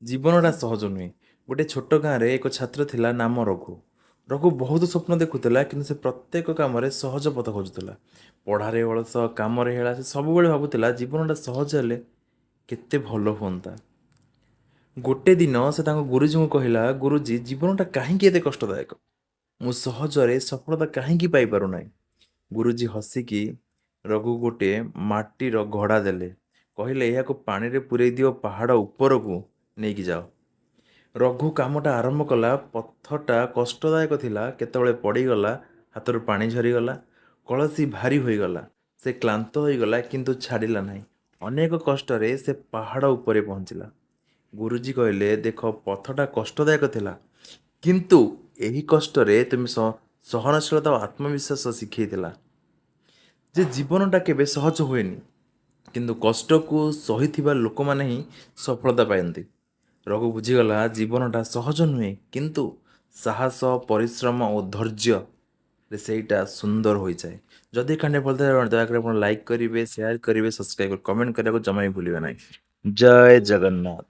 ଜୀବନଟା ସହଜ ନୁହେଁ। ଗୋଟେ ଛୋଟ ଗାଁରେ ଏକ ଛାତ୍ର ଥିଲା ନାମ ରଘୁ। ରଘୁ ବହୁତ ସ୍ୱପ୍ନ ଦେଖୁଥିଲା, କିନ୍ତୁ ସେ ପ୍ରତ୍ୟେକ କାମରେ ସହଜ ପଥ ଖୋଜୁଥିଲା। ପଢ଼ାରେ ଅଳସ, କାମରେ ହେଳା। ସେ ସବୁବେଳେ ଭାବୁଥିଲା ଜୀବନଟା ସହଜ ହେଲେ କେତେ ଭଲ ହୁଅନ୍ତା। ଗୋଟେ ଦିନ ସେ ତାଙ୍କ ଗୁରୁଜୀଙ୍କୁ କହିଲା, ଗୁରୁଜୀ, ଜୀବନଟା କାହିଁକି ଏତେ କଷ୍ଟଦାୟକ? ମୁଁ ସହଜରେ ସଫଳତା କାହିଁକି ପାଇପାରୁନାହିଁ? ଗୁରୁଜୀ ହସିକି ରଘୁ ଗୋଟେ ମାଟିର ଘୋଡ଼ା ଦେଲେ। କହିଲେ, ଏହାକୁ ପାଣିରେ ପୂରେଇ ଦିଅ, ପାହାଡ଼ ଉପରକୁ ନେଇକି ଯାଅ। ରଘୁ କାମଟା ଆରମ୍ଭ କଲା। ପଥଟା କଷ୍ଟଦାୟକ ଥିଲା। କେତେବେଳେ ପଡ଼ିଗଲା, ହାତରୁ ପାଣି ଝରିଗଲା, କଳସି ଭାରି ହୋଇଗଲା। ସେ କ୍ଳାନ୍ତ ହୋଇଗଲା, କିନ୍ତୁ ଛାଡ଼ିଲା ନାହିଁ। ଅନେକ କଷ୍ଟରେ ସେ ପାହାଡ଼ ଉପରେ ପହଞ୍ଚିଲା। ଗୁରୁଜୀ କହିଲେ, ଦେଖ, ପଥଟା କଷ୍ଟଦାୟକ ଥିଲା, କିନ୍ତୁ ଏହି କଷ୍ଟରେ ତୁମେ ସହନଶୀଳତା ଓ ଆତ୍ମବିଶ୍ୱାସ ଶିଖେଇଥିଲା ଯେ ଜୀବନଟା କେବେ ସହଜ ହୁଏନି, କିନ୍ତୁ କଷ୍ଟକୁ ସହିଥିବା ଲୋକମାନେ ହିଁ ସଫଳତା ପାଆନ୍ତି। ରଘୁ ବୁଝିଗଲା ଜୀବନଟା ସହଜ ନୁହେଁ, କିନ୍ତୁ ସାହସ, ପରିଶ୍ରମ ଓ ଧୈର୍ଯ୍ୟରେ ସେଇଟା ସୁନ୍ଦର ହୋଇଯାଏ। ଯଦି କାଣ୍ଡେ ଭଲ ଦୟାକରି ଆପଣ ଲାଇକ୍ କରିବେ, ସେୟାର କରିବେ, ସବସ୍କ୍ରାଇବ୍ କରିବେ, କମେଣ୍ଟ କରିବାକୁ ଜମା ବି ଭୁଲିବେ ନାହିଁ। ଜୟ ଜଗନ୍ନାଥ।